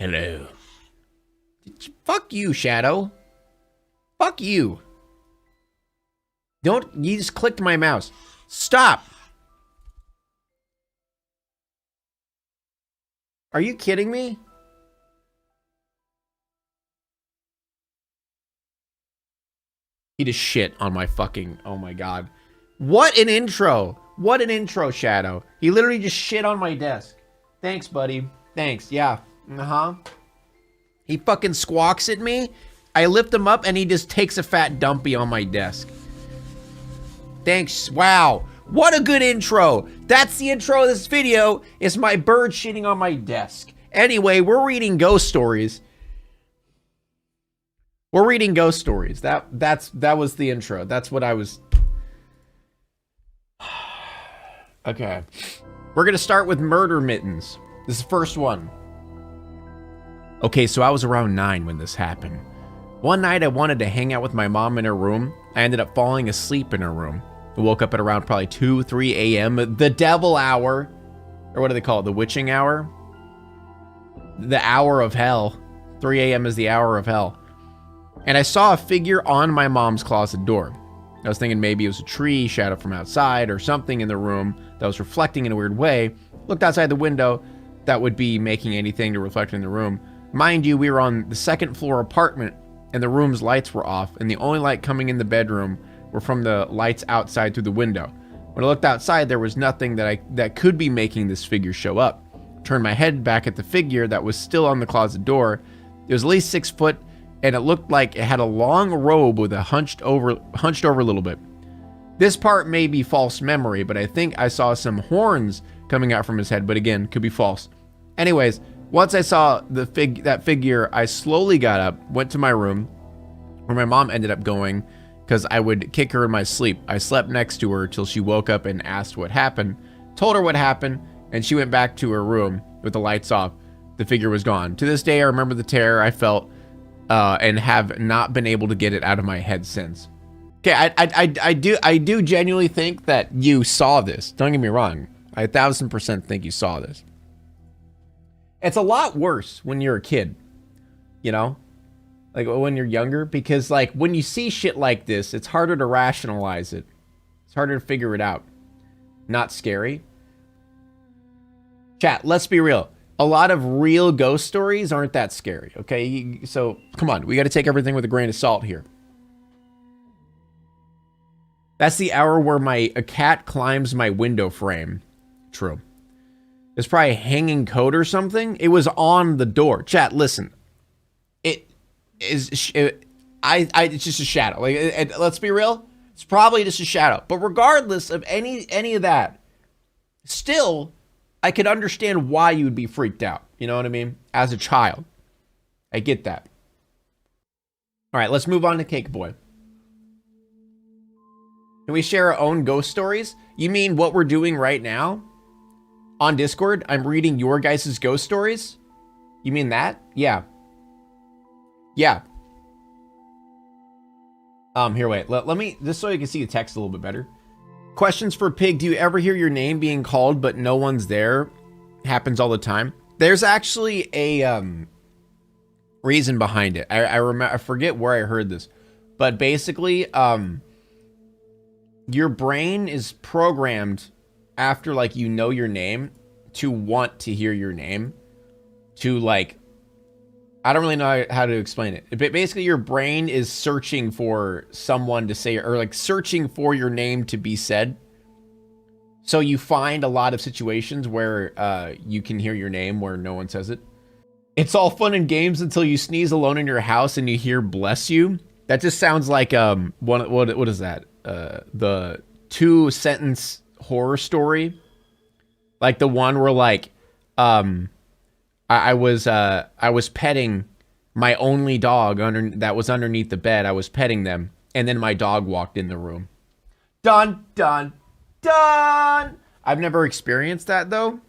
Hello. Fuck you, Shadow. Fuck you. You just clicked my mouse. Stop. Are you kidding me? He just shit on my fucking, oh my god. What an intro. What an intro, Shadow. He literally just shit on my desk. Thanks, buddy. Thanks, yeah. He fucking squawks at me. I lift him up and he just takes a fat dumpy on my desk. Thanks, wow. What a good intro. That's the intro of this video, is my bird shitting on my desk. Anyway, we're reading ghost stories. We're reading ghost stories. That was the intro. That's what I was. Okay. We're gonna start with murder mittens. This is the first one. Okay, so I was around 9 when this happened. One night I wanted to hang out with my mom in her room. I ended up falling asleep in her room. I woke up at around probably 2, 3 a.m. The devil hour. Or what do they call it? The witching hour? The hour of hell. 3 a.m. is the hour of hell. And I saw a figure on my mom's closet door. I was thinking maybe it was a tree, shadow from outside, or something in the room that was reflecting in a weird way. Looked outside the window. That would be making anything to reflect in the room. Mind you, we were on the 2nd floor apartment, and the room's lights were off, and the only light coming in the bedroom were from the lights outside through the window. When I looked outside, there was nothing that could be making this figure show up. Turned my head back at the figure that was still on the closet door. It was at least 6 foot, and it looked like it had a long robe with a hunched over a little bit. This part may be false memory, but I think I saw some horns coming out from his head, but again, could be false. Anyways, once I saw that figure, I slowly got up, went to my room, where my mom ended up going, because I would kick her in my sleep. I slept next to her till she woke up and asked what happened, told her what happened, and she went back to her room with the lights off. The figure was gone. To this day, I remember the terror I felt, and have not been able to get it out of my head since. Okay, I do genuinely think that you saw this. Don't get me wrong. I 1000% think you saw this. It's a lot worse when you're a kid, you know? Like when you're younger, because like when you see shit like this, it's harder to rationalize it. It's harder to figure it out. Not scary. Chat, let's be real. A lot of real ghost stories aren't that scary, okay? So come on, we got to take everything with a grain of salt here. That's the hour where a cat climbs my window frame. True. It's probably a hanging coat or something. It was on the door. Chat, listen. It's just a shadow. Like, let's be real. It's probably just a shadow. But regardless of any of that, still, I could understand why you would be freaked out. You know what I mean? As a child. I get that. All right, let's move on to Cake Boy. Can we share our own ghost stories? You mean what we're doing right now? On Discord, I'm reading your guys' ghost stories? You mean that? Yeah. Yeah. Here, wait. Let me, just so you can see the text a little bit better. Questions for Pig. Do you ever hear your name being called, but no one's there? Happens all the time. There's actually a reason behind it. I remember, I forget where I heard this, but basically, your brain is programmed after, like, you know your name to want to hear your name, to, like, I don't really know how to explain it. But basically, your brain is searching for someone to say, or like searching for your name to be said. So you find a lot of situations where you can hear your name where no one says it. It's all fun and games until you sneeze alone in your house and you hear "bless you." That just sounds like what is that? The 2-sentence horror story, like the one where like I was petting my only dog that was underneath the bed. I was petting them, and then my dog walked in the room. Dun dun dun. I've never experienced that though.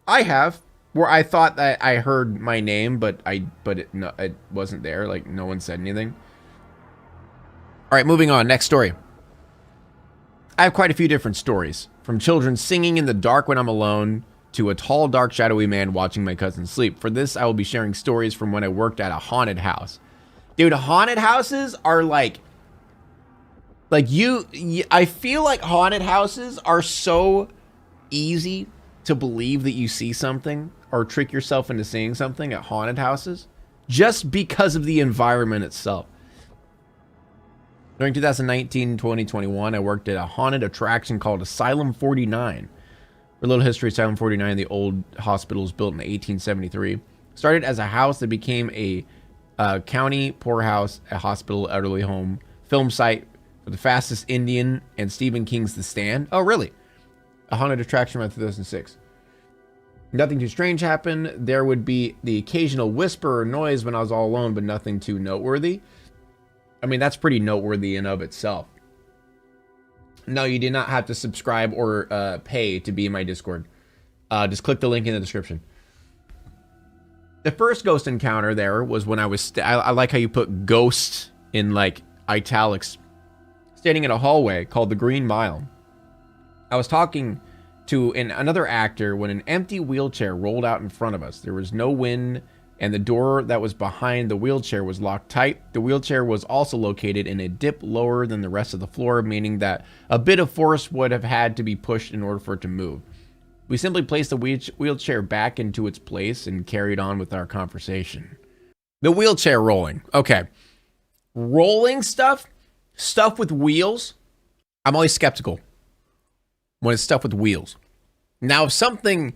I have, where I thought that I heard my name, but it wasn't there. Like no one said anything. All right, moving on. Next story. I have quite a few different stories, from children singing in the dark when I'm alone, to a tall, dark, shadowy man watching my cousin sleep. For this, I will be sharing stories from when I worked at a haunted house. Dude, haunted houses are like I feel like haunted houses are so easy to believe that you see something or trick yourself into seeing something at haunted houses just because of the environment itself. During 2019, 2021, I worked at a haunted attraction called Asylum 49. For a little history, Asylum 49, the old hospital, was built in 1873. Started as a house that became a county poorhouse, a hospital, elderly home, film site for The Fastest Indian and Stephen King's The Stand. Oh, really? A haunted attraction around 2006. Nothing too strange happened. There would be the occasional whisper or noise when I was all alone, but nothing too noteworthy. I mean, that's pretty noteworthy in of itself. No, you did not have to subscribe or pay to be in my Discord. Just click the link in the description. The first ghost encounter there was when I was... I like how you put ghost in, like, italics. Standing in a hallway called the Green Mile. I was talking to another actor when an empty wheelchair rolled out in front of us. There was no wind, and the door that was behind the wheelchair was locked tight. The wheelchair was also located in a dip lower than the rest of the floor, meaning that a bit of force would have had to be pushed in order for it to move. We simply placed the wheelchair back into its place and carried on with our conversation. The wheelchair rolling. Okay. Rolling stuff with wheels, I'm always skeptical when it's stuff with wheels. Now, if something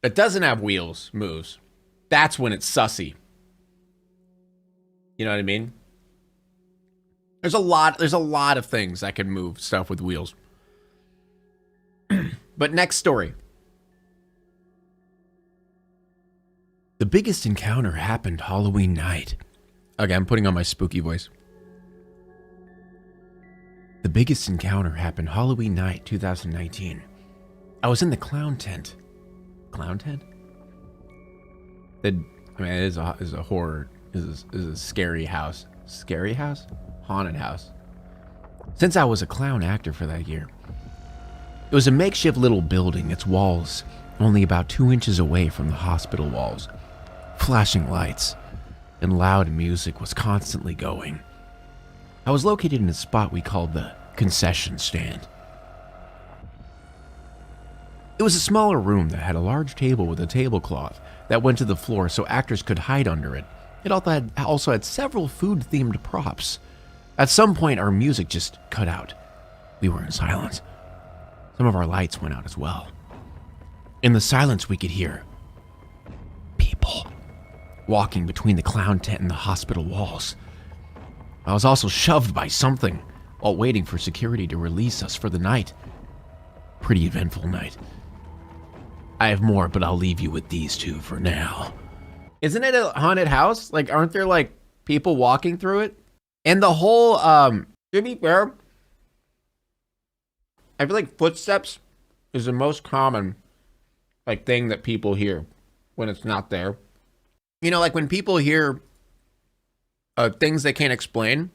that doesn't have wheels moves, that's when it's sussy. You know what I mean? There's a lot of things that can move stuff with wheels. But next story. The biggest encounter happened Halloween night. Okay, I'm putting on my spooky voice. The biggest encounter happened Halloween night, 2019. I was in the clown tent. Clown tent? It is a horror. It is a scary house. Scary house? Haunted house. Since I was a clown actor for that year. It was a makeshift little building, its walls only about 2 inches away from the hospital walls. Flashing lights and loud music was constantly going. I was located in a spot we called the concession stand. It was a smaller room that had a large table with a tablecloth that went to the floor so actors could hide under it. It also had several food-themed props. At some point, our music just cut out. We were in silence. Some of our lights went out as well. In the silence, we could hear people walking between the clown tent and the hospital walls. I was also shoved by something while waiting for security to release us for the night. Pretty eventful night. I have more, but I'll leave you with these two for now. Isn't it a haunted house? Like, aren't there, like, people walking through it? And the whole, to be fair, I feel like footsteps is the most common, like, thing that people hear when it's not there. You know, like, when people hear things they can't explain,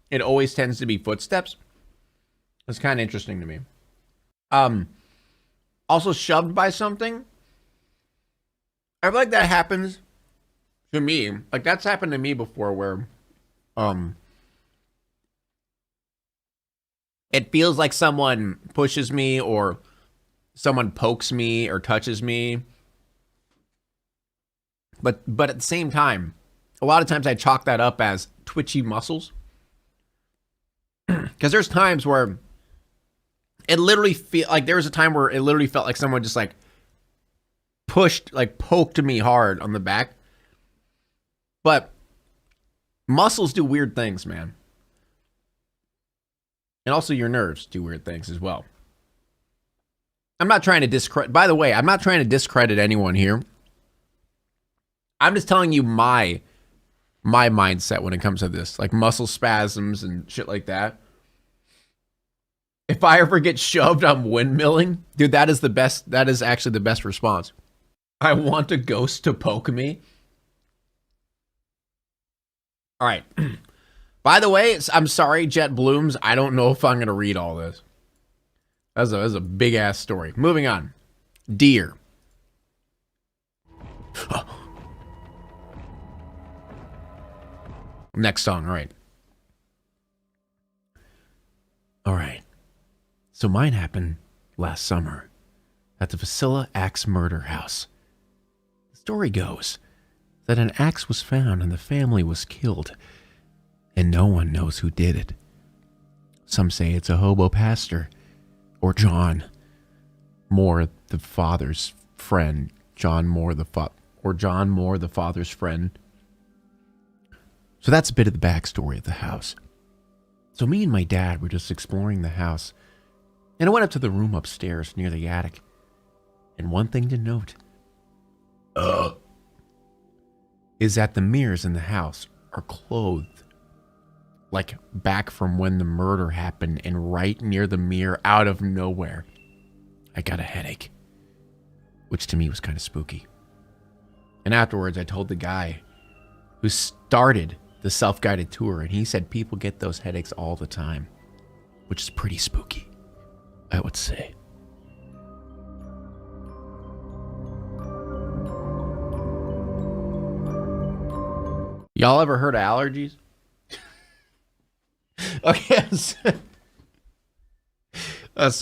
it always tends to be footsteps. It's kind of interesting to me. Also shoved by something. I feel like that happens to me. Like, that's happened to me before where, it feels like someone pushes me or someone pokes me or touches me. But at the same time, a lot of times I chalk that up as twitchy muscles. Because there's times where it literally there was a time where it literally felt like someone just like poked me hard on the back. But muscles do weird things, man. And also your nerves do weird things as well. I'm not trying to discredit, by the way, I'm not trying to discredit anyone here. I'm just telling you my mindset when it comes to this, like muscle spasms and shit like that. If I ever get shoved, I'm windmilling. Dude, that is the best. That is actually the best response. I want a ghost to poke me. All right. By the way, I'm sorry, Jet Blooms. I don't know if I'm going to read all this. That's a big ass story. Moving on. Deer. Next song, all right. All right. So mine happened last summer at the Vasilla Axe Murder House. The story goes that an axe was found and the family was killed, and no one knows who did it. Some say it's a hobo pastor, or John Moore, the father's friend. John Moore, the father's friend. So that's a bit of the backstory of the house. So me and my dad were just exploring the house, and I went up to the room upstairs near the attic. And one thing to note is that the mirrors in the house are clothed, like back from when the murder happened, and right near the mirror, out of nowhere, I got a headache, which to me was kind of spooky. And afterwards, I told the guy who started the self-guided tour, and he said people get those headaches all the time, which is pretty spooky, I would say. Y'all ever heard of allergies? Okay,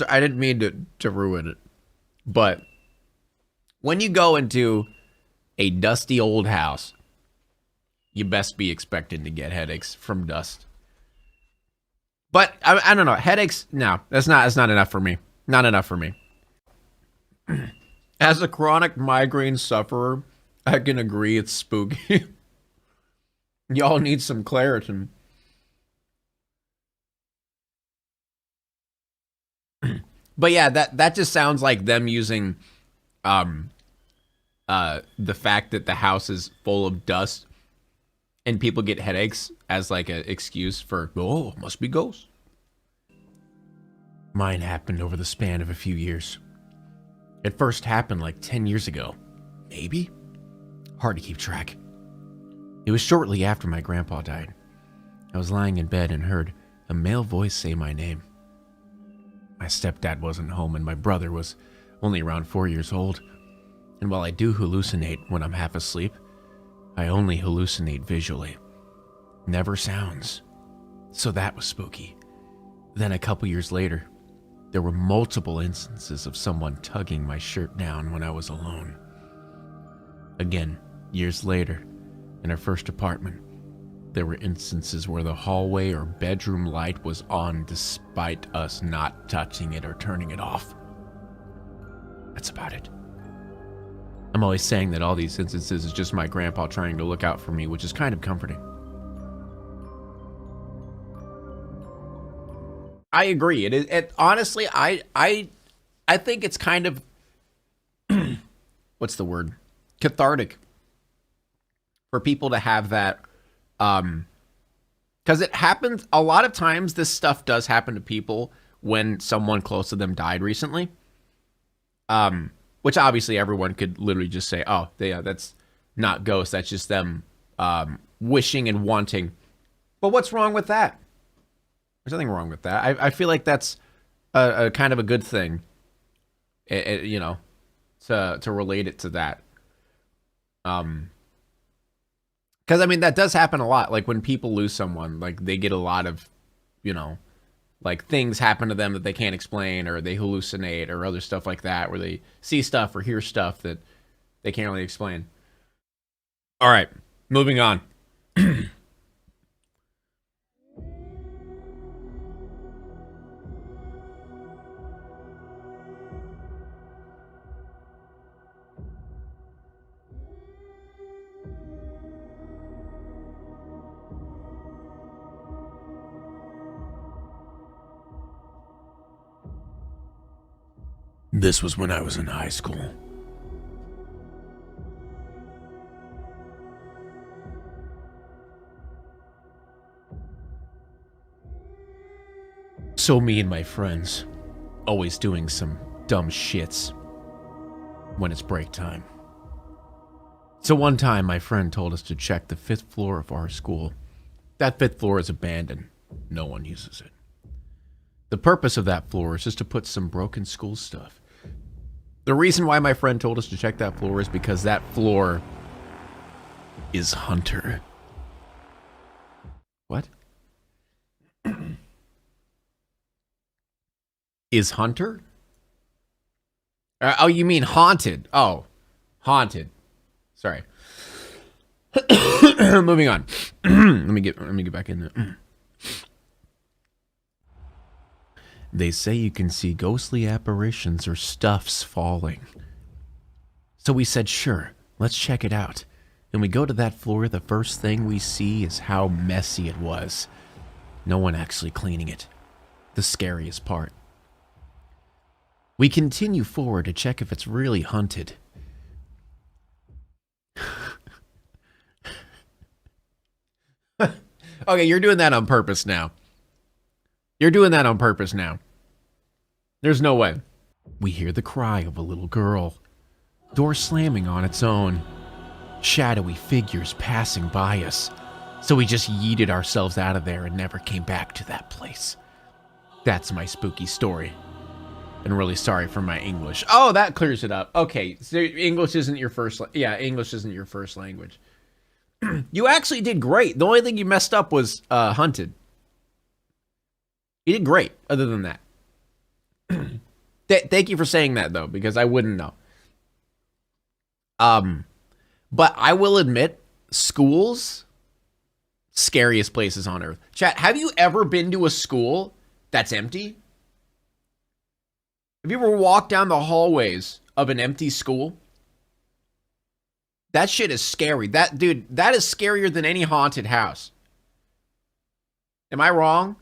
I didn't mean to ruin it, but when you go into a dusty old house, you best be expecting to get headaches from dust. But I don't know, headaches, no, that's not enough for me. Not enough for me. As a chronic migraine sufferer, I can agree it's spooky. Y'all need some Claritin. But yeah, that just sounds like them using the fact that the house is full of dust and people get headaches as like an excuse for, oh, must be ghosts. Mine happened over the span of a few years. It first happened like 10 years ago. Maybe? Hard to keep track. It was shortly after my grandpa died. I was lying in bed and heard a male voice say my name. My stepdad wasn't home and my brother was only around 4 years old. And while I do hallucinate when I'm half asleep, I only hallucinate visually. Never sounds. So that was spooky. Then a couple years later, there were multiple instances of someone tugging my shirt down when I was alone. Again, years later, in our first apartment, there were instances where the hallway or bedroom light was on despite us not touching it or turning it off. That's about it. I'm always saying that all these instances is just my grandpa trying to look out for me, which is kind of comforting. I agree. It honestly, I think it's kind of what's the word? Cathartic for people to have that, because it happens a lot of times. This stuff does happen to people when someone close to them died recently. Which obviously everyone could literally just say, oh, yeah, that's not ghosts. That's just them wishing and wanting. But what's wrong with that? There's nothing wrong with that. I feel like that's a kind of a good thing, you know, to relate it to that. Because, I mean, that does happen a lot. Like when people lose someone, like they get a lot of, you know, like things happen to them that they can't explain, or they hallucinate, or other stuff like that, where they see stuff or hear stuff that they can't really explain. All right, moving on. This was when I was in high school. So me and my friends, always doing some dumb shits when it's break time. So one time my friend told us to check the 5th floor of our school. That 5th floor is abandoned. No one uses it. The purpose of that floor is just to put some broken school stuff. The reason why my friend told us to check that floor is because that floor is Hunter. What? Is Hunter? Oh, you mean haunted? Oh, haunted. Sorry. Moving on. let me get back in there. They say you can see ghostly apparitions or stuffs falling. So we said, sure, let's check it out. And we go to that floor, the first thing we see is how messy it was. No one actually cleaning it. The scariest part. We continue forward to check if it's really haunted. Okay, you're doing that on purpose now. You're doing that on purpose now. There's no way. We hear the cry of a little girl. Door slamming on its own. Shadowy figures passing by us. So we just yeeted ourselves out of there and never came back to that place. That's my spooky story. And really sorry for my English. Oh, that clears it up. Okay, so English isn't your first... English isn't your first language. You actually did great. The only thing you messed up was hunted. You did great, other than that. Thank you for saying that, though, because I wouldn't know. But I will admit, schools, scariest places on earth. Chat, have you ever been to a school that's empty? Have you ever walked down the hallways of an empty school? That shit is scary. That is scarier than any haunted house. Am I wrong?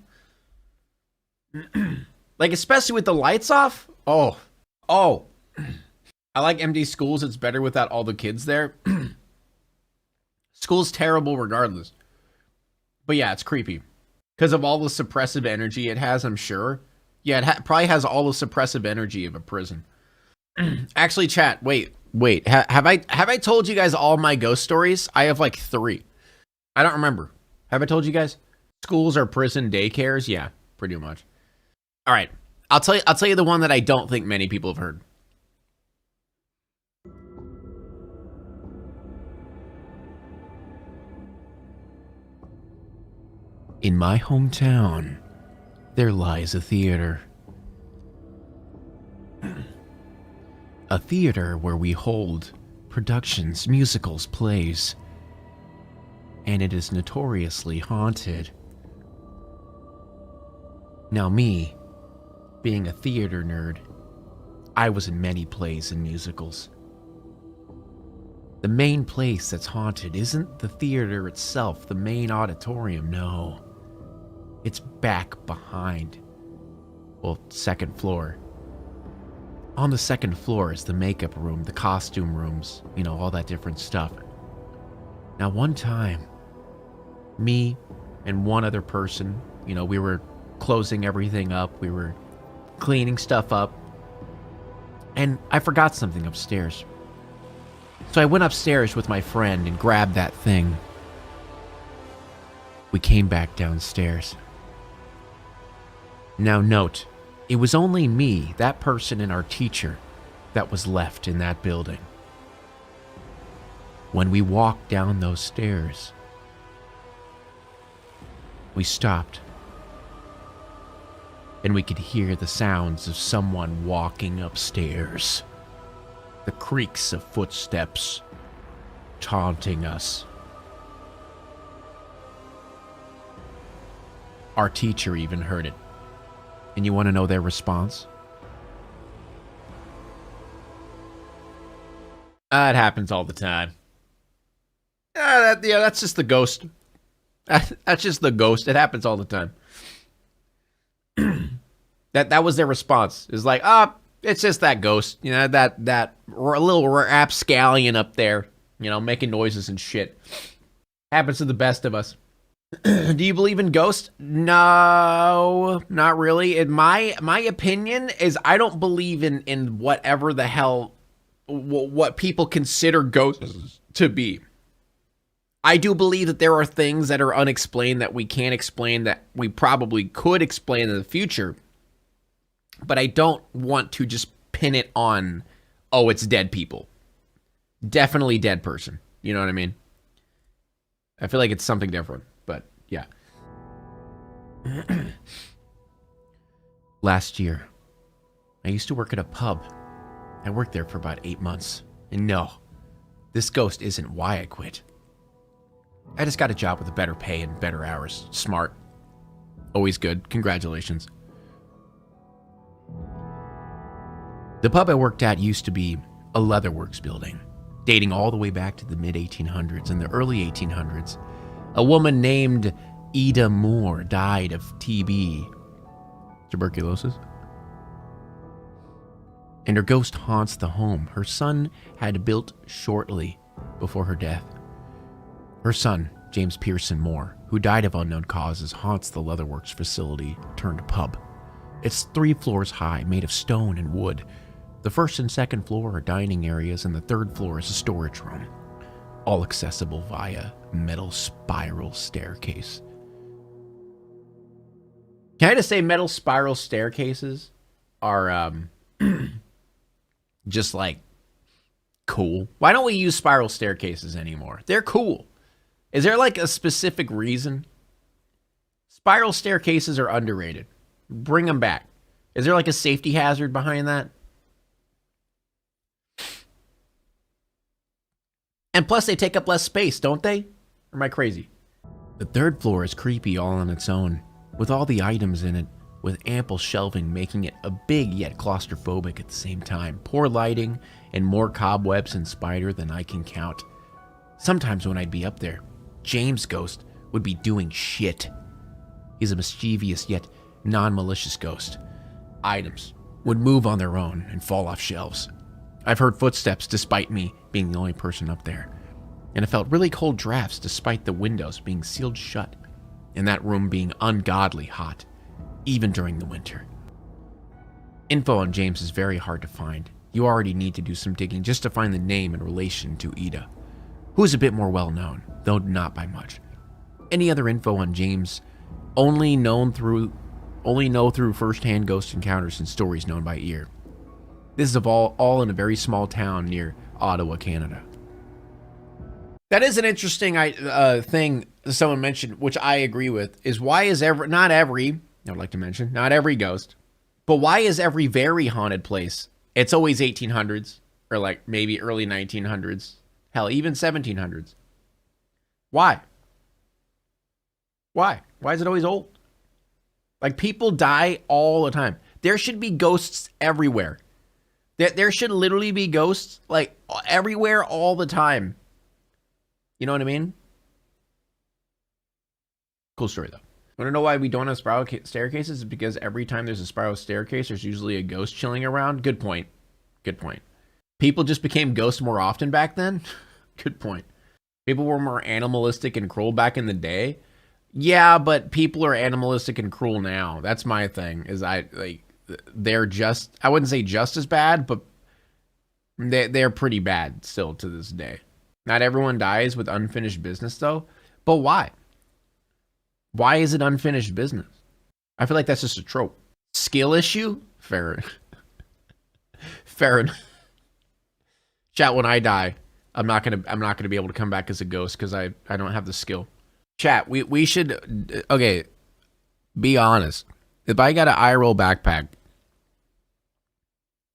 Like, especially with the lights off? Oh. I like empty schools. It's better without all the kids there. School's terrible regardless. But yeah, it's creepy. Because of all the suppressive energy it has, I'm sure. Yeah, it probably has all the suppressive energy of a prison. Actually, chat, wait. Have I told you guys all my ghost stories? I have like 3. I don't remember. Have I told you guys? Schools are prison daycares? Yeah, pretty much. All right. I'll tell you the one that I don't think many people have heard. In my hometown, there lies a theater. A theater where we hold productions, musicals, plays. And it is notoriously haunted. Now me, being a theater nerd, I was in many plays and musicals. The main place that's haunted isn't the theater itself, the main auditorium, no. It's back behind. Well, second floor. On the second floor is the makeup room, the costume rooms, you know, all that different stuff. Now, one time, me and one other person, you know, we were closing everything up, we were cleaning stuff up, and I forgot something upstairs. So I went upstairs with my friend and grabbed that thing. We came back downstairs. Now note, it was only me, that person, and our teacher that was left in that building. When we walked down those stairs, we stopped. And we could hear the sounds of someone walking upstairs. The creaks of footsteps, taunting us. Our teacher even heard it. And you want to know their response? It happens all the time. That's just the ghost. That's just the ghost. It happens all the time. That was their response. It's like, it's just that ghost. You know, that little rapscallion up there, you know, making noises and shit. Happens to the best of us. Do you believe in ghosts? No, not really. In my opinion is I don't believe in whatever the hell what people consider ghosts to be. I do believe that there are things that are unexplained that we can't explain that we probably could explain in the future. But I don't want to just pin it on oh, it's dead people. Definitely dead person. You know what I mean? I feel like it's something different, but yeah. Last year, I used to work at a pub. I worked there for about 8 months. And no, this ghost isn't why I quit. I just got a job with a better pay and better hours. Smart. Always good. Congratulations. The pub I worked at used to be a leatherworks building, dating all the way back to the mid-1800s and the early 1800s. A woman named Ida Moore died of TB, tuberculosis, and her ghost haunts the home her son had built shortly before her death. Her son, James Pearson Moore, who died of unknown causes, haunts the leatherworks facility turned pub. It's 3 floors high, made of stone and wood. The first and second floor are dining areas, and the third floor is a storage room, all accessible via metal spiral staircase. Can I just say metal spiral staircases are just like cool? Why don't we use spiral staircases anymore? They're cool. Is there like a specific reason? Spiral staircases are underrated. Bring them back. Is there like a safety hazard behind that? And plus they take up less space, don't they? Or am I crazy? The third floor is creepy all on its own, with all the items in it, with ample shelving making it a big yet claustrophobic at the same time. Poor lighting and more cobwebs and spider than I can count. Sometimes when I'd be up there, James' ghost would be doing shit. He's a mischievous yet non-malicious ghost. Items would move on their own and fall off shelves. I've heard footsteps despite me being the only person up there. And I felt really cold drafts despite the windows being sealed shut and that room being ungodly hot, even during the winter. Info on James is very hard to find. You already need to do some digging just to find the name in relation to Ida, who is a bit more well known, though not by much. Any other info on James only know through first-hand ghost encounters and stories known by ear. This is all in a very small town near Ottawa, Canada. That is an interesting thing someone mentioned, which I agree with, is why is not every ghost, but why is every very haunted place, it's always 1800s, or like maybe early 1900s, hell, even 1700s. Why? Why is it always old? Like, people die all the time. There should be ghosts everywhere. There should literally be ghosts, like, everywhere all the time. You know what I mean? Cool story, though. Want to know why we don't have spiral staircases? It's because every time there's a spiral staircase, there's usually a ghost chilling around. Good point. Good point. People just became ghosts more often back then? Good point. People were more animalistic and cruel back in the day. Yeah, but people are animalistic and cruel now. That's my thing, is they're just, I wouldn't say just as bad, but they're pretty bad still to this day. Not everyone dies with unfinished business, though. But why? Why is it unfinished business? I feel like that's just a trope. Skill issue? Fair enough. Chat, when I die, I'm not gonna be able to come back as a ghost because I don't have the skill. Chat, we should, okay, be honest. If I got an eye roll backpack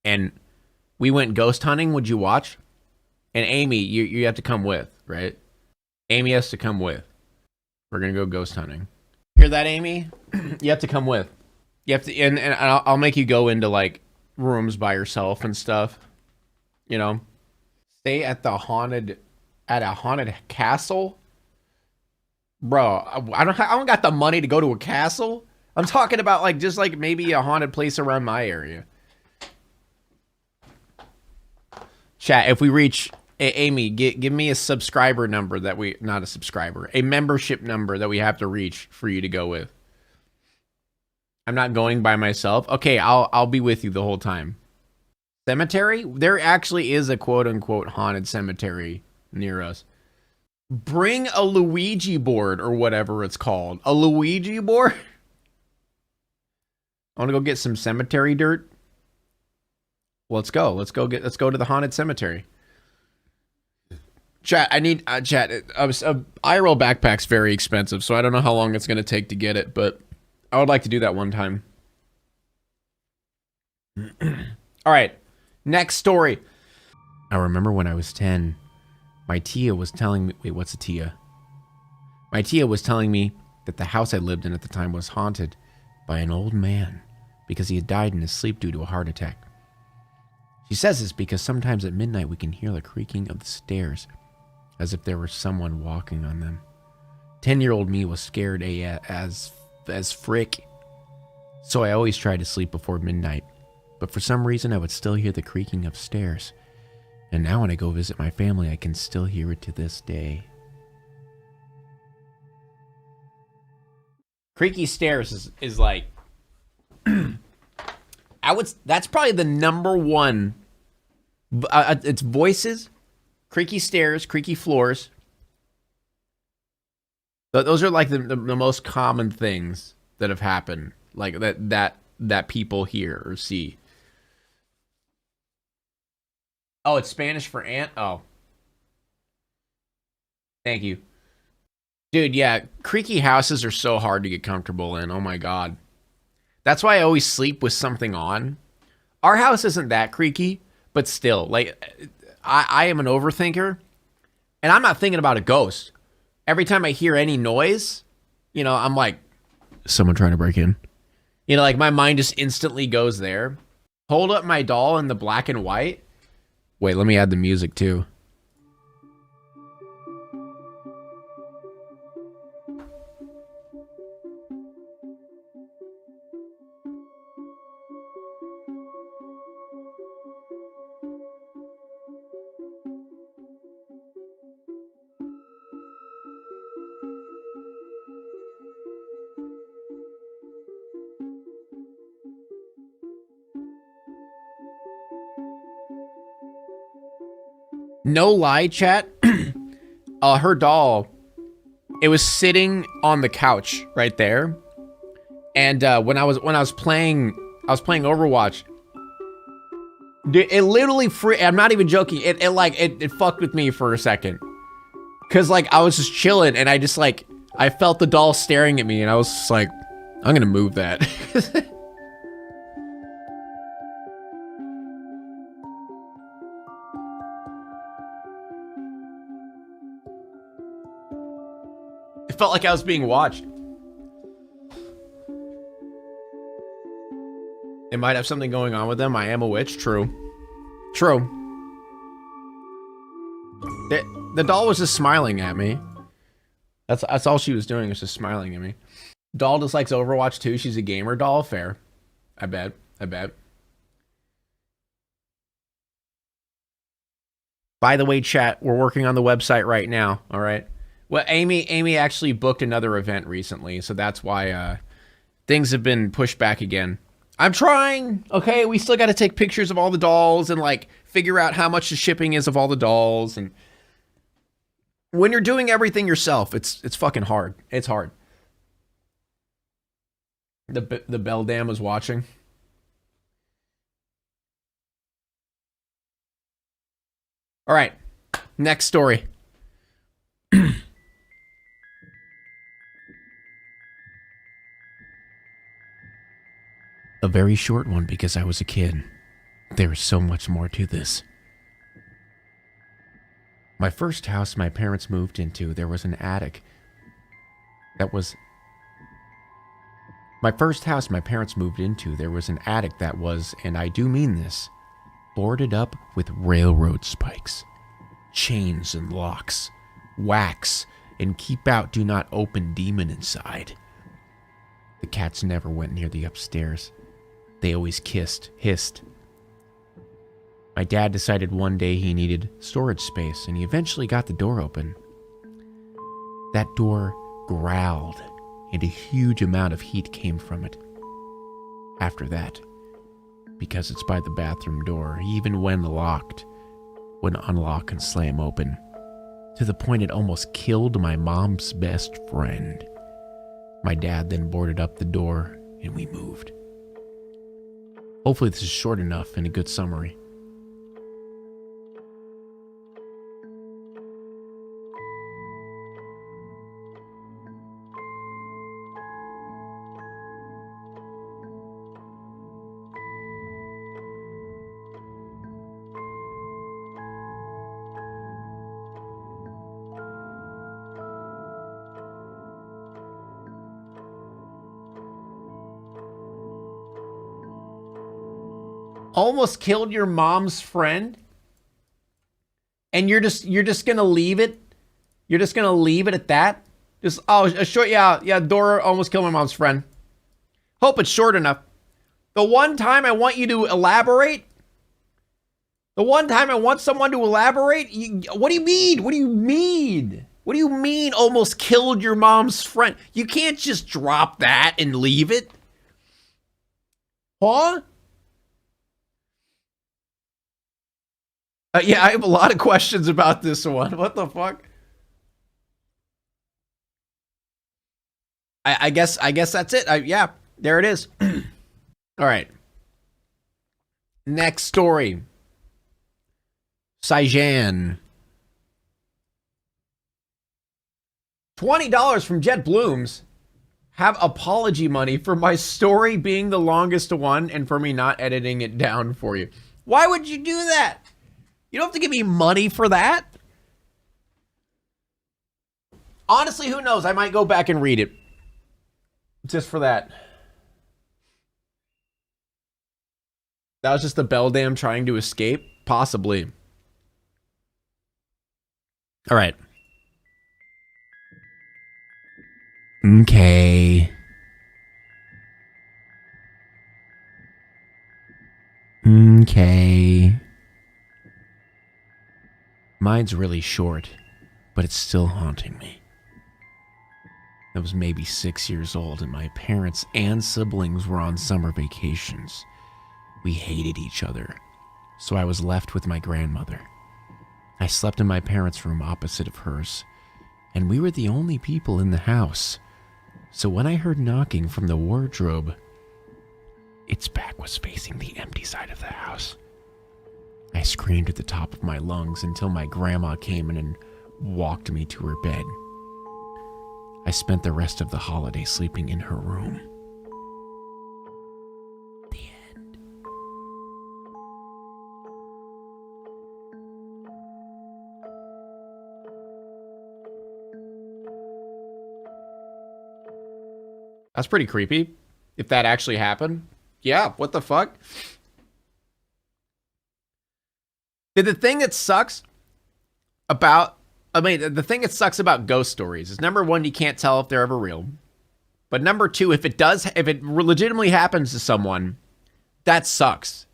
and we went ghost hunting, would you watch? And Amy, you have to come with, right? Amy has to come with. We're gonna go ghost hunting. Hear that, Amy? You have to come with. You have to, and I'll make you go into like rooms by yourself and stuff. You know, stay at a haunted castle, bro. I don't got the money to go to a castle. I'm talking about like just like maybe a haunted place around my area. Chat, if we reach, Amy, give me a subscriber number that not a subscriber, a membership number that we have to reach for you to go with. I'm not going by myself. Okay, I'll be with you the whole time. Cemetery? There actually is a quote-unquote haunted cemetery near us. Bring a Luigi board or whatever it's called. A Luigi board? I want to go get some cemetery dirt. Let's go. Let's go to the haunted cemetery. Chat, I need chat. IRL backpack's very expensive, so I don't know how long it's gonna take to get it, but I would like to do that one time. All right, next story. I remember when I was 10, my tia was telling me, wait, what's a tia? My tia was telling me that the house I lived in at the time was haunted by an old man because he had died in his sleep due to a heart attack. She says this because sometimes at midnight we can hear the creaking of the stairs as if there were someone walking on them. 10-year-old me was scared as frick, so I always tried to sleep before midnight. But for some reason, I would still hear the creaking of stairs. And now when I go visit my family, I can still hear it to this day. Creaky stairs is like... that's probably the number one... it's voices, creaky stairs, creaky floors. Those are like the most common things that have happened. Like that people hear or see. Oh, it's Spanish for ant? Oh. Thank you. Dude, yeah, creaky houses are so hard to get comfortable in. Oh my god. That's why I always sleep with something on. Our house isn't that creaky, but still, like, I am an overthinker, and I'm not thinking about a ghost. Every time I hear any noise, you know, I'm like, someone trying to break in. You know, like, my mind just instantly goes there. Hold up my doll in the black and white. Wait, let me add the music too. No lie, chat. Her doll, it was sitting on the couch right there, and when I was playing Overwatch, dude, it literally I'm not even joking. It fucked with me for a second, cause like I was just chilling, and I felt the doll staring at me, and I was just like, I'm gonna move that. It felt like I was being watched. They might have something going on with them. I am a witch. True. True. The doll was just smiling at me. That's all she was doing, was just smiling at me. Doll just likes Overwatch too. She's a gamer doll. Fair. I bet. By the way, chat, we're working on the website right now. All right. Well, Amy actually booked another event recently, so that's why things have been pushed back again. I'm trying, okay? We still got to take pictures of all the dolls and, like, figure out how much the shipping is of all the dolls. And when you're doing everything yourself, it's fucking hard. It's hard. The Bell Dam was watching. All right, next story. A very short one because I was a kid. There is so much more to this. My first house my parents moved into, there was an attic that was... My first house my parents moved into, there was an attic that was, and I do mean this, boarded up with railroad spikes, chains and locks, wax, and keep out, do not open demon inside. The cats never went near the upstairs. They always hissed. My dad decided one day he needed storage space, and he eventually got the door open. That door growled, and a huge amount of heat came from it. After that, because it's by the bathroom door, even when locked, would unlock and slam open, to the point it almost killed my mom's best friend. My dad then boarded up the door, and we moved. Hopefully this is short enough and a good summary. Almost killed your mom's friend? And you're just gonna leave it? You're just gonna leave it at that? Just, oh, a short, yeah, Dora almost killed my mom's friend. Hope it's short enough. The one time I want you to elaborate, the one time I want someone to elaborate, what do you mean? What do you mean? What do you mean almost killed your mom's friend? You can't just drop that and leave it. Huh? Yeah, I have a lot of questions about this one. What the fuck? I guess that's it. Yeah, there it is. All right. Next story. Saijan. $20 from Jet Blooms. Have apology money for my story being the longest one and for me not editing it down for you. Why would you do that? You don't have to give me money for that. Honestly, who knows? I might go back and read it. Just for that. That was just the beldam trying to escape? Possibly. All right. Okay. Okay. Mine's really short, but it's still haunting me. I was maybe 6 years old and my parents and siblings were on summer vacations. We hated each other, so I was left with my grandmother. I slept in my parents' room opposite of hers, and we were the only people in the house. So when I heard knocking from the wardrobe, its back was facing the empty side of the house. I screamed at the top of my lungs until my grandma came in and walked me to her bed. I spent the rest of the holiday sleeping in her room. The end. That's pretty creepy. If that actually happened. Yeah, what the fuck? The thing that sucks about, the thing that sucks about ghost stories is, number one, you can't tell if they're ever real. But number two, if it legitimately happens to someone, that sucks.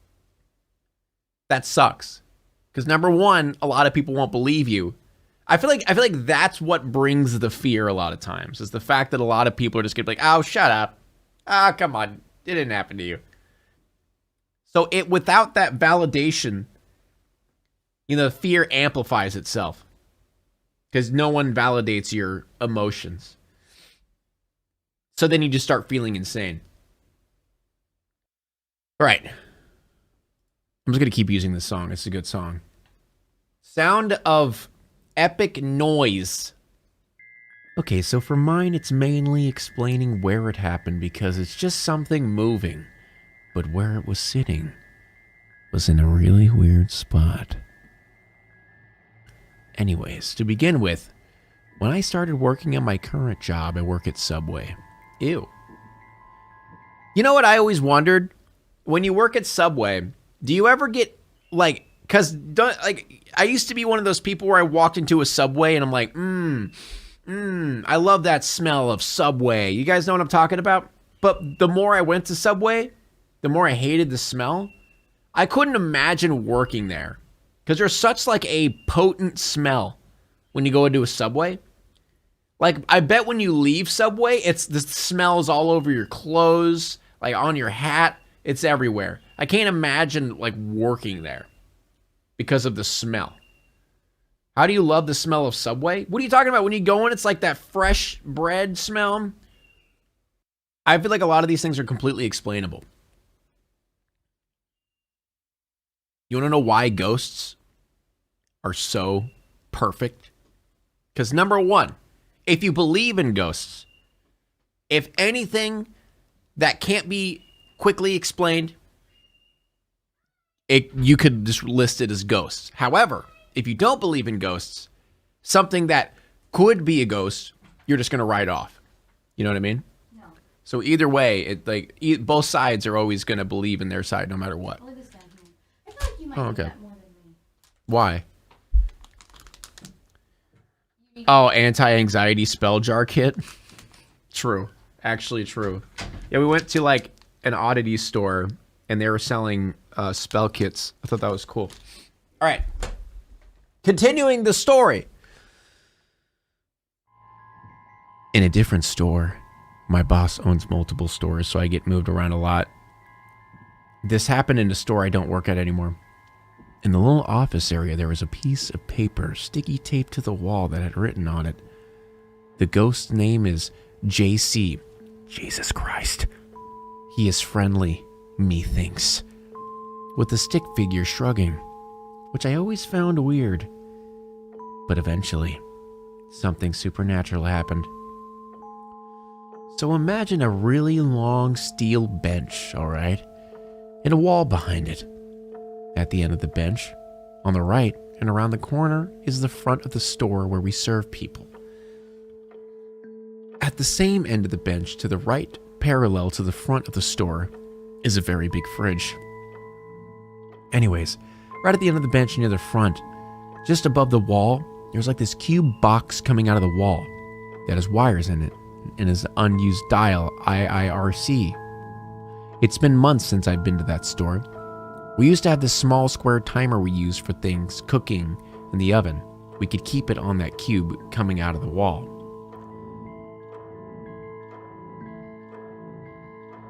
That sucks. Because number one, a lot of people won't believe you. I feel like that's what brings the fear a lot of times, is the fact that a lot of people are just gonna be like, oh, shut up. Ah, come on. It didn't happen to you. So without that validation, fear amplifies itself. Because no one validates your emotions. So then you just start feeling insane. All right. I'm just going to keep using this song. It's a good song. Sound of epic noise. Okay, so for mine, it's mainly explaining where it happened because it's just something moving. But where it was sitting was in a really weird spot. Anyways, to begin with, when I started working at my current job, I work at Subway. Ew. You know what I always wondered? When you work at Subway, do you ever get, I used to be one of those people where I walked into a Subway and I'm like, I love that smell of Subway. You guys know what I'm talking about? But the more I went to Subway, the more I hated the smell. I couldn't imagine working there. Because there's such a potent smell when you go into a Subway. I bet when you leave Subway, the smells all over your clothes, on your hat. It's everywhere. I can't imagine working there because of the smell. How do you love the smell of Subway? What are you talking about? When you go in, it's like that fresh bread smell. I feel like a lot of these things are completely explainable. You want to know why ghosts are so perfect? Because number one, if you believe in ghosts, if anything that can't be quickly explained, you could just list it as ghosts. However, if you don't believe in ghosts, something that could be a ghost, you're just going to write off. You know what I mean? So either way, both sides are always going to believe in their side no matter what. Oh, okay. Why? Oh, anti-anxiety spell jar kit. True. Actually true. Yeah, we went to like an oddity store and they were selling spell kits. I thought that was cool. All right. Continuing the story. In a different store. My boss owns multiple stores, so I get moved around a lot. This happened in a store I don't work at anymore. In the little office area, there was a piece of paper sticky taped to the wall that had written on it. The ghost's name is JC. Jesus Christ. He is friendly, methinks. With the stick figure shrugging, which I always found weird. But eventually, something supernatural happened. So imagine a really long steel bench, alright? And a wall behind it. At the end of the bench, on the right and around the corner, is the front of the store where we serve people. At the same end of the bench, to the right, parallel to the front of the store, is a very big fridge. Anyways, right at the end of the bench near the front, just above the wall, there's like this cube box coming out of the wall that has wires in it and is an unused dial IIRC. It's been months since I've been to that store. We used to have this small square timer we used for things cooking in the oven. We could keep it on that cube coming out of the wall.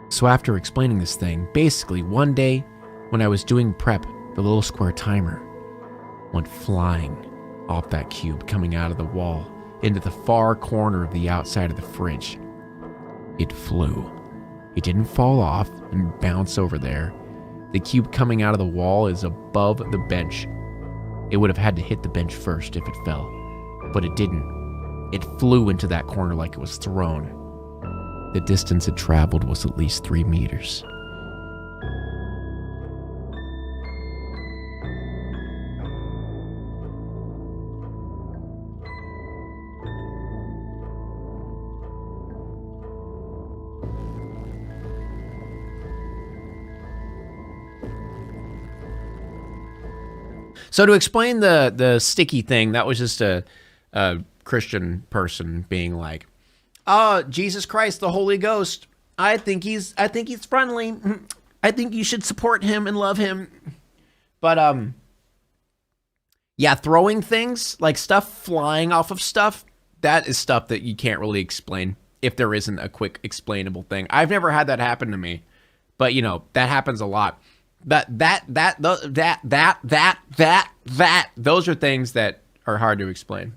So after explaining this thing, basically one day when I was doing prep, the little square timer went flying off that cube coming out of the wall into the far corner of the outside of the fridge. It flew. It didn't fall off and bounce over there. The cube coming out of the wall is above the bench. It would have had to hit the bench first if it fell, but it didn't. It flew into that corner like it was thrown. The distance it traveled was at least 3 meters. So to explain the sticky thing, that was just a Christian person being like, "Oh, Jesus Christ, the Holy Ghost. I think he's friendly. I think you should support him and love him." But yeah, throwing things like stuff flying off of stuff, that is stuff that you can't really explain if there isn't a quick explainable thing. I've never had that happen to me, but you know, that happens a lot. Those are things that are hard to explain.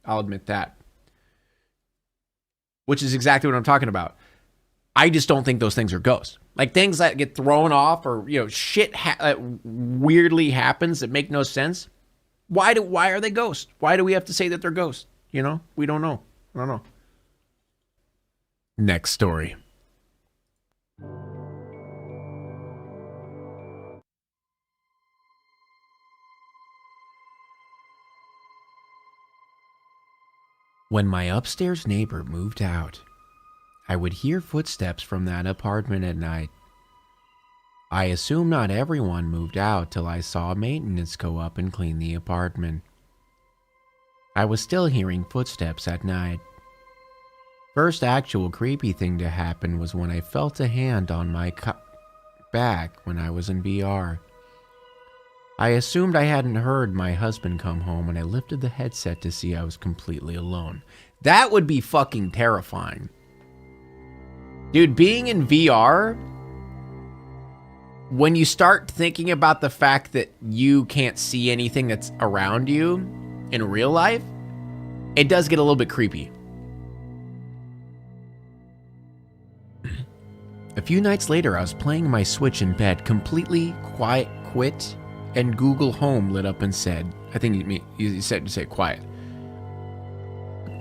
I'll admit that. Which is exactly what I'm talking about. I just don't think those things are ghosts. Like things that get thrown off or, you know, shit that weirdly happens that make no sense. Why are they ghosts? Why do we have to say that they're ghosts? You know, we don't know. I don't know. Next story. When my upstairs neighbor moved out, I would hear footsteps from that apartment at night. I assume not everyone moved out till I saw maintenance go up and clean the apartment. I was still hearing footsteps at night. First actual creepy thing to happen was when I felt a hand on my back when I was in VR. I assumed I hadn't heard my husband come home and I lifted the headset to see I was completely alone. That would be fucking terrifying. Dude, being in VR, when you start thinking about the fact that you can't see anything that's around you in real life, it does get a little bit creepy. A few nights later, I was playing my Switch in bed, completely quit, and Google Home lit up and said, I think you said to say quiet.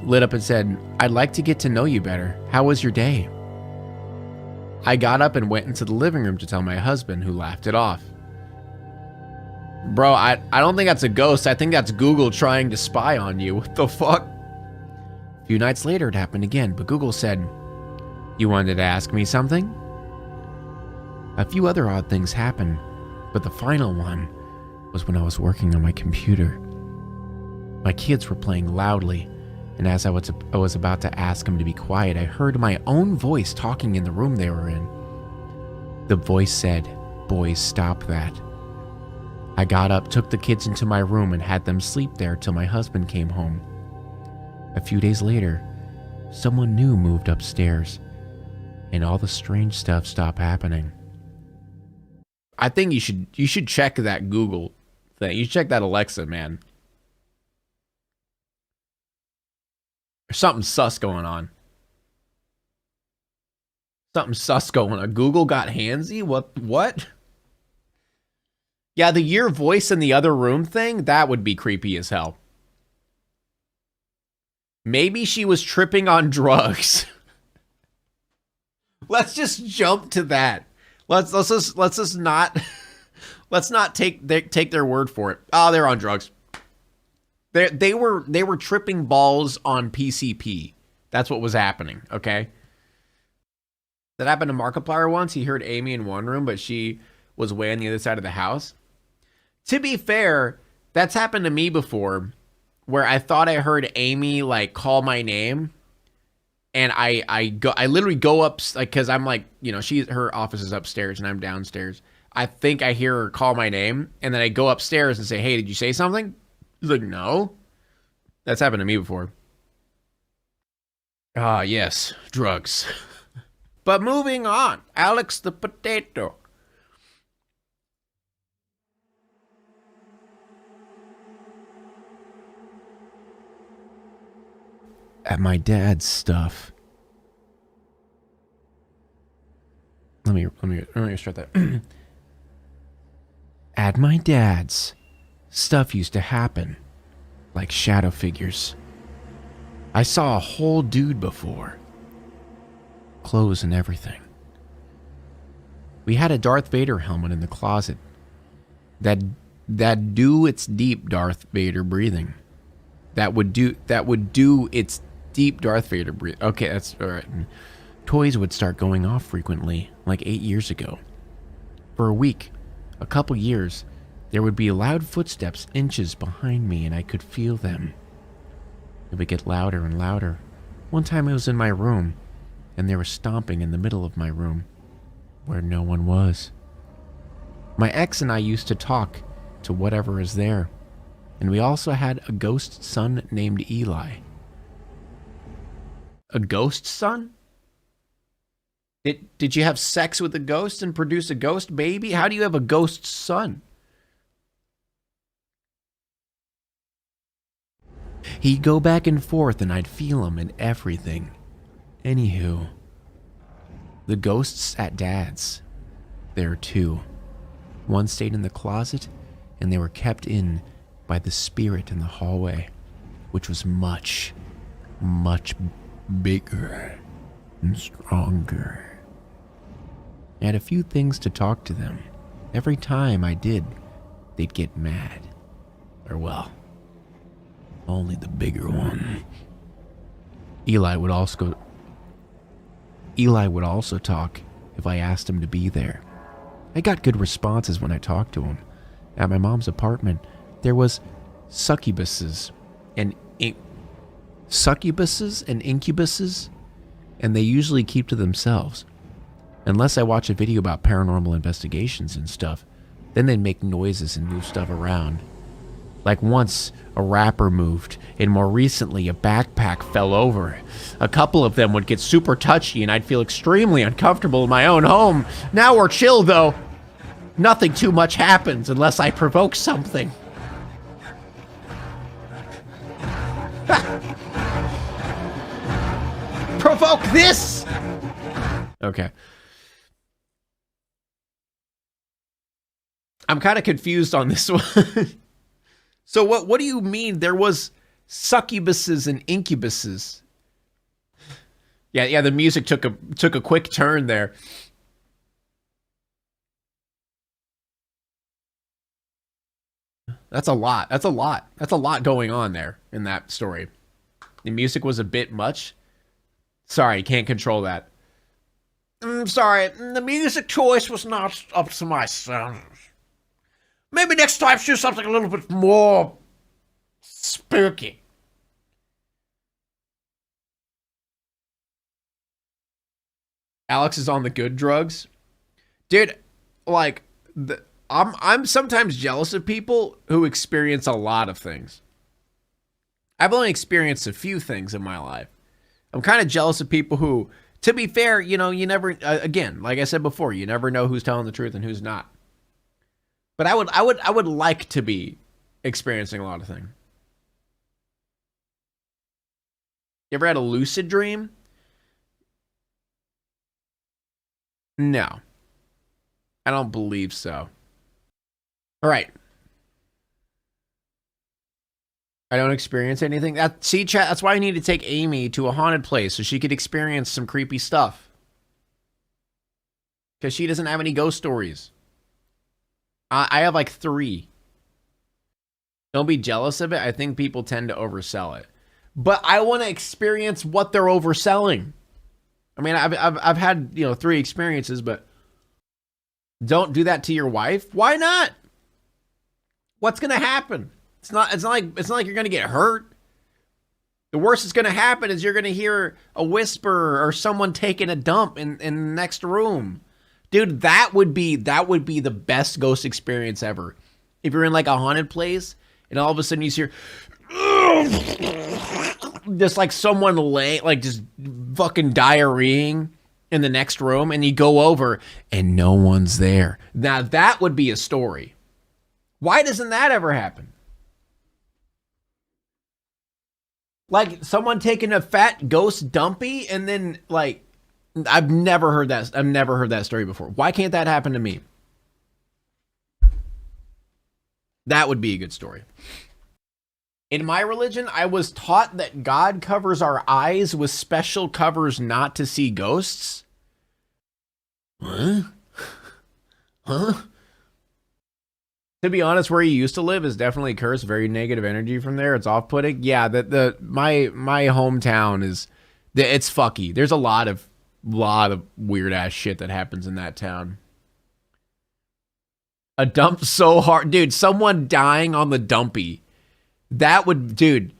Lit up and said, "I'd like to get to know you better. How was your day?" I got up and went into the living room to tell my husband, who laughed it off. Bro, I don't think that's a ghost. I think that's Google trying to spy on you. What the fuck? A few nights later, it happened again, but Google said, "You wanted to ask me something?" A few other odd things happened, but the final one was when I was working on my computer. My kids were playing loudly, and as I was about to ask them to be quiet, I heard my own voice talking in the room they were in. The voice said, "Boys, stop that." I got up, took the kids into my room, and had them sleep there till my husband came home. A few days later, someone new moved upstairs, and all the strange stuff stopped happening. I think you should check that Google thing. You should check that Alexa, man. There's something sus going on. Something sus going on. Google got handsy? What? Yeah, the your voice in the other room thing, that would be creepy as hell. Maybe she was tripping on drugs. Let's just jump to that. Let's just not take their word for it. Oh, they're on drugs. They were tripping balls on PCP. That's what was happening, okay? That happened to Markiplier once. He heard Amy in one room, but she was way on the other side of the house. To be fair, that's happened to me before, where I thought I heard Amy like call my name, and I literally go up, like, because I'm like, you know, her office is upstairs and I'm downstairs. I think I hear her call my name, and then I go upstairs and say, "Hey, did you say something?" He's like, "No." That's happened to me before. Ah, yes, drugs. But moving on, Alex the Potato. At my dad's stuff. Let me start that. At my dad's, stuff used to happen, like shadow figures. I saw a whole dude before, clothes and everything. We had a Darth Vader helmet in the closet that do its deep Darth Vader breathing. That would do its deep Darth Vader breathing. Okay, that's all right. Toys would start going off frequently, like 8 years ago. For a week, a couple years, there would be loud footsteps inches behind me, and I could feel them. It would get louder and louder. One time I was in my room, and they were stomping in the middle of my room, where no one was. My ex and I used to talk to whatever is there, and we also had a ghost son named Eli. A ghost son? Did you have sex with a ghost and produce a ghost baby? How do you have a ghost son? He'd go back and forth and I'd feel him and everything. Anywho, the ghosts at Dad's, there are two. One stayed in the closet, and they were kept in by the spirit in the hallway, which was much, much bigger and stronger. I had a few things to talk to them. Every time I did, they'd get mad. Or well, only the bigger one. Eli would also talk if I asked him to be there. I got good responses when I talked to him. At my mom's apartment, there was succubuses and incubuses, and they usually keep to themselves. Unless I watch a video about paranormal investigations and stuff, then they'd make noises and move stuff around. Like once, a wrapper moved, and more recently, a backpack fell over. A couple of them would get super touchy, and I'd feel extremely uncomfortable in my own home. Now we're chill, though. Nothing too much happens unless I provoke something. Provoke this! Okay. I'm kind of confused on this one. So what do you mean there was succubuses and incubuses? Yeah, the music took a quick turn there. That's a lot. That's a lot going on there in that story. The music was a bit much. Sorry, can't control that. Sorry, the music choice was not up to my standards. Maybe next time do something a little bit more spooky. Alex is on the good drugs. Dude, like, I'm sometimes jealous of people who experience a lot of things. I've only experienced a few things in my life. I'm kind of jealous of people who, to be fair, you know, you never, again, like I said before, you never know who's telling the truth and who's not. But I would like to be experiencing a lot of things. You ever had a lucid dream? No. I don't believe so. All right. I don't experience anything. See, chat, that's why I need to take Amy to a haunted place so she could experience some creepy stuff. Because she doesn't have any ghost stories. I have like 3. Don't be jealous of it. I think people tend to oversell it. But I want to experience what they're overselling. I mean, I've had, you know, 3 experiences, but don't do that to your wife. Why not? What's going to happen? It's not like you're going to get hurt. The worst that's going to happen is you're going to hear a whisper or someone taking a dump in the next room. Dude, that would be the best ghost experience ever. If you're in like a haunted place and all of a sudden you hear just like someone like just fucking diarrheaing in the next room, and you go over and no one's there. Now that would be a story. Why doesn't that ever happen? Like someone taking a fat ghost dumpy and then like, I've never heard that. I've never heard that story before. Why can't that happen to me? That would be a good story. In my religion, I was taught that God covers our eyes with special covers not to see ghosts. Huh? Huh? To be honest, where you used to live is definitely cursed. Very negative energy from there. It's off-putting. Yeah, my hometown is, it's fucky. There's a lot of weird ass shit that happens in that town. A dump so hard, dude. Someone dying on the dumpy. That would, dude.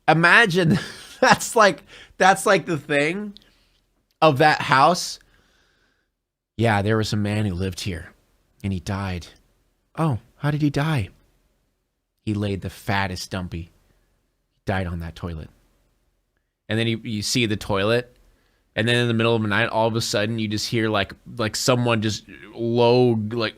Imagine that's like the thing of that house. Yeah, there was a man who lived here, and he died. Oh, how did he die? He laid the fattest dumpy. He died on that toilet. And then you see the toilet, and then in the middle of the night, all of a sudden, you just hear like someone just low, like,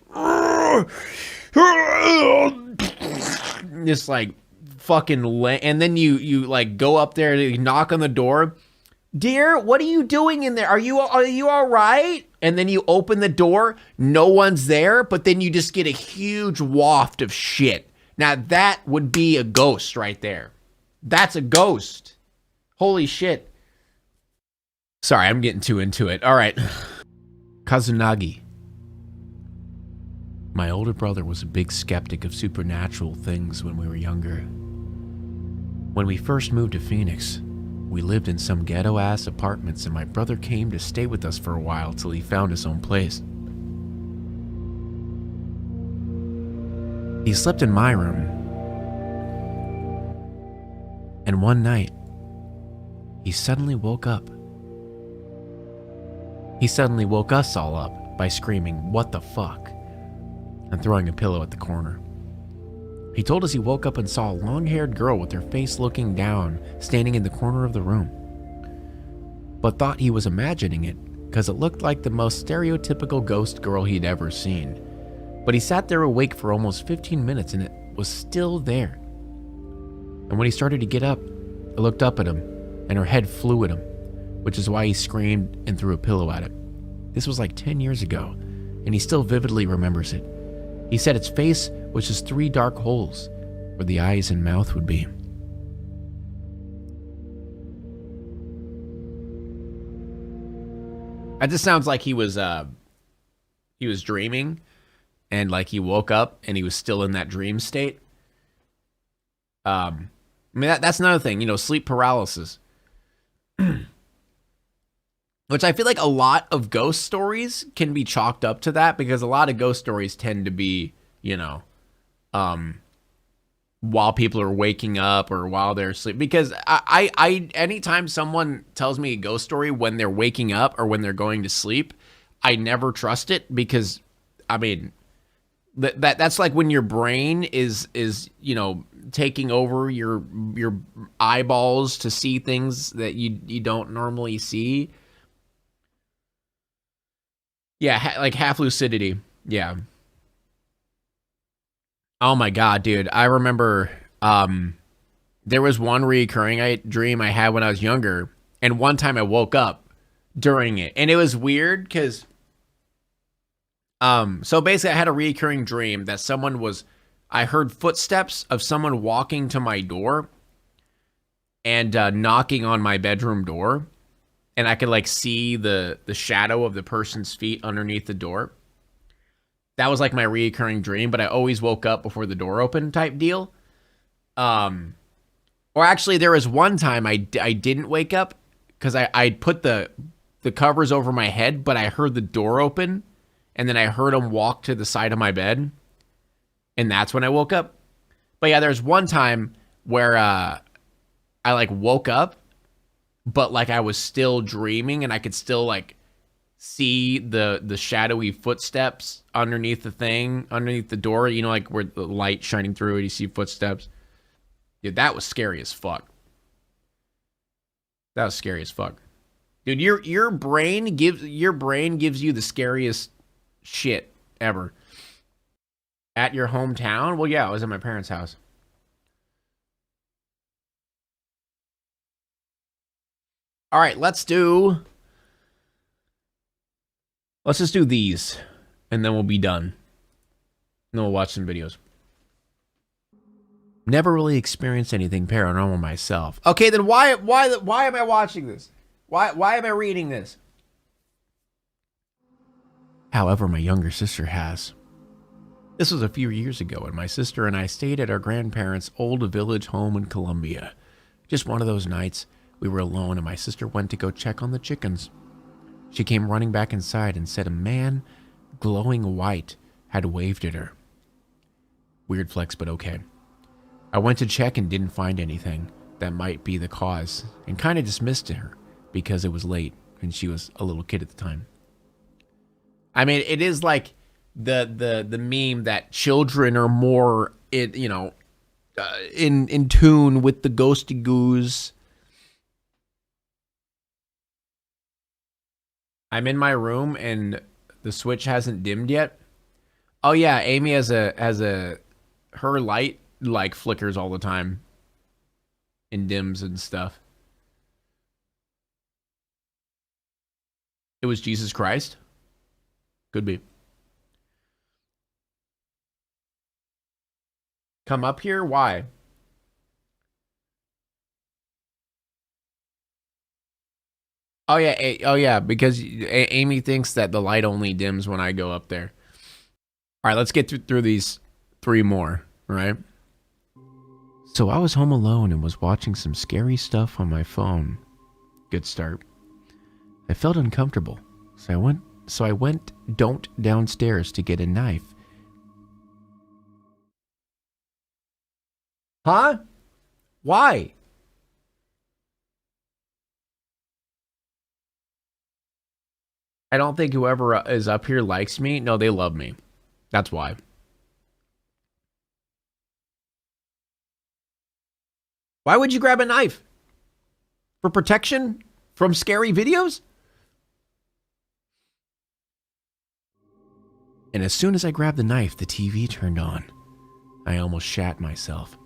just like fucking, and then you like go up there, you knock on the door. Dear, what are you doing in there? Are you all right? And then you open the door, no one's there, but then you just get a huge waft of shit. Now that would be a ghost right there. That's a ghost. Holy shit. Sorry, I'm getting too into it. All right. Kazunagi. My older brother was a big skeptic of supernatural things when we were younger. When we first moved to Phoenix, we lived in some ghetto-ass apartments, and my brother came to stay with us for a while till he found his own place. He slept in my room, and one night, he suddenly woke up. He suddenly woke us all up by screaming, "What the fuck?" and throwing a pillow at the corner. He told us he woke up and saw a long-haired girl with her face looking down, standing in the corner of the room, but thought he was imagining it because it looked like the most stereotypical ghost girl he'd ever seen. But he sat there awake for almost 15 minutes and it was still there. And when he started to get up, I looked up at him and her head flew at him, which is why he screamed and threw a pillow at it. This was like 10 years ago, and he still vividly remembers it. He said its face was just 3 dark holes where the eyes and mouth would be. That just sounds like he was dreaming, and like he woke up and he was still in that dream state. I mean, that's another thing, you know, sleep paralysis. Which I feel like a lot of ghost stories can be chalked up to that, because a lot of ghost stories tend to be, you know, while people are waking up or while they're asleep. Because I anytime someone tells me a ghost story when they're waking up or when they're going to sleep, I never trust it because, I mean, that's like when your brain is you know, taking over your eyeballs to see things that you don't normally see. Yeah, like half lucidity. Yeah. Oh my god, dude. I remember there was one recurring dream I had when I was younger, and one time I woke up during it. And it was weird cuz so basically I had a recurring dream that I heard footsteps of someone walking to my door and knocking on my bedroom door, and I could like see the shadow of the person's feet underneath the door. That was like my recurring dream, but I always woke up before the door opened type deal. Or actually, there was one time I didn't wake up because I put the covers over my head, but I heard the door open, and then I heard him walk to the side of my bed, and that's when I woke up. But yeah, there's one time where I like woke up, but like I was still dreaming, and I could still like see the shadowy footsteps underneath the door, you know, like where the light shining through it, you see footsteps. Dude, that was scary as fuck. That was scary as fuck. Dude, your brain gives you the scariest shit ever. At your hometown? Well, yeah, I was at my parents' house. All right, let's just do these, and then we'll be done. And then we'll watch some videos. Never really experienced anything paranormal myself. Okay, then why am I watching this? Why am I reading this? However, my younger sister has. This was a few years ago, and my sister and I stayed at our grandparents' old village home in Colombia. Just one of those nights, we were alone, and my sister went to go check on the chickens. She came running back inside and said a man, glowing white, had waved at her. Weird flex, but okay. I went to check and didn't find anything that might be the cause, and kind of dismissed her because it was late and she was a little kid at the time. I mean, it is like the meme that children are more in tune with the ghosty goose. I'm in my room and the switch hasn't dimmed yet. Oh yeah, Amy has her light like flickers all the time and dims and stuff. It was Jesus Christ? Could be. Come up here? Why? Oh yeah, because Amy thinks that the light only dims when I go up there. All right, let's get through these three more, all right? So I was home alone and was watching some scary stuff on my phone. Good start. I felt uncomfortable, so I went downstairs to get a knife. Huh? Why? I don't think whoever is up here likes me. No, they love me. That's why. Why would you grab a knife? For protection from scary videos? And as soon as I grabbed the knife, the TV turned on. I almost shat myself.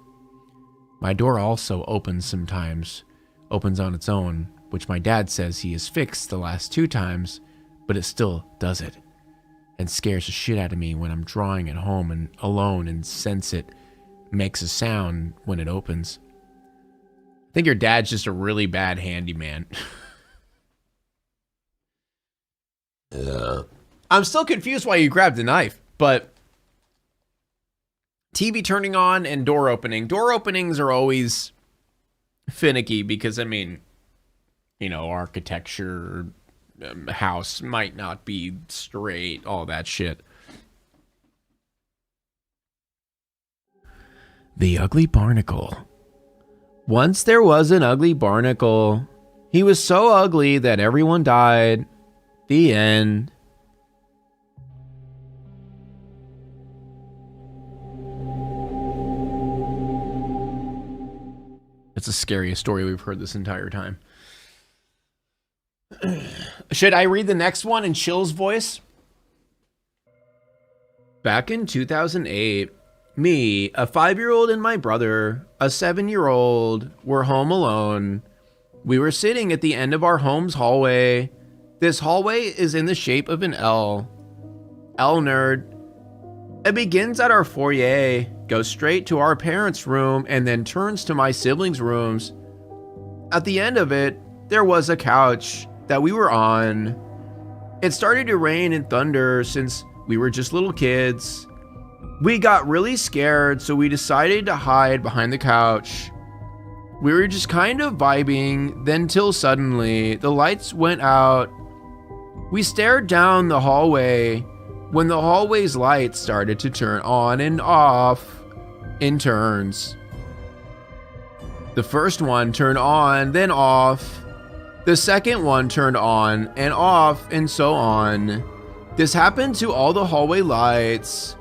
My door also opens on its own, which my dad says he has fixed the last 2 times, but it still does it. And scares the shit out of me when I'm drawing at home and alone and sense it makes a sound when it opens. I think your dad's just a really bad handyman. I'm still confused why you grabbed the knife, but TV turning on and door opening. Door openings are always finicky because, I mean, you know, architecture, house might not be straight, all that shit. The Ugly Barnacle. Once there was an ugly barnacle. He was so ugly that everyone died. The end. It's the scariest story we've heard this entire time. Should I read the next one in Chill's voice? Back in 2008, me, a 5-year-old and my brother, a 7-year-old, were home alone. We were sitting at the end of our home's hallway. This hallway is in the shape of an L. L nerd. It begins at our foyer, goes straight to our parents' room, and then turns to my siblings' rooms. At the end of it, there was a couch that we were on. It started to rain and thunder since we were just little kids. We got really scared, so we decided to hide behind the couch. We were just kind of vibing, then till suddenly the lights went out. We stared down the hallway when the hallway's lights started to turn on and off in turns. The first one turned on, then off. The second one turned on and off, and so on. This happened to all the hallway lights.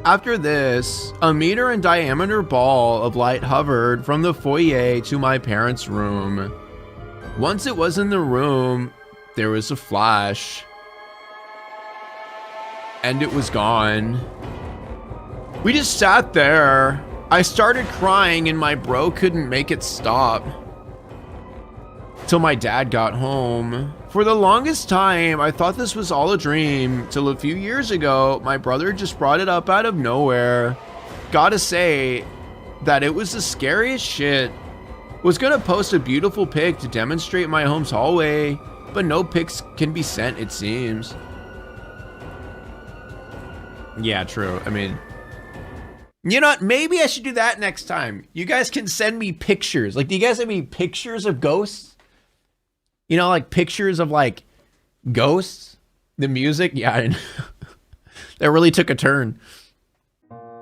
After this, a meter in diameter ball of light hovered from the foyer to my parents' room. Once it was in the room, there was a flash. And it was gone. We just sat there. I started crying and my bro couldn't make it stop. Till my dad got home. For the longest time, I thought this was all a dream, till a few years ago, my brother just brought it up out of nowhere. Gotta say that it was the scariest shit. Was gonna post a beautiful pic to demonstrate my home's hallway, but no pics can be sent, it seems. Yeah, true. I mean, you know what? Maybe I should do that next time. You guys can send me pictures. Like, do you guys have any pictures of ghosts? You know, like pictures of like ghosts, the music. Yeah, that really took a turn.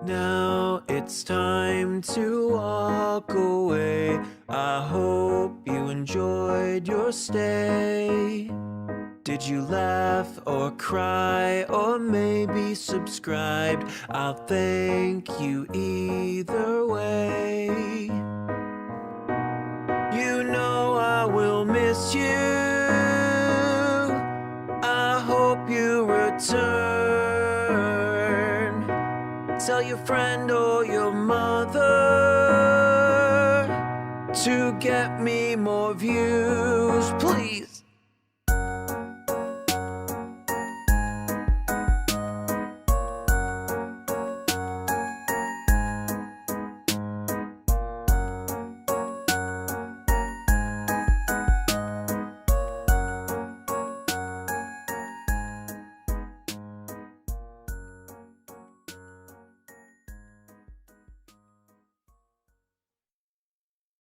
Now it's time to walk away. I hope you enjoyed your stay. Did you laugh or cry or maybe subscribed? I'll thank you either way. You know I will miss you. I hope you return. Tell your friend or your mother to get me more views, please.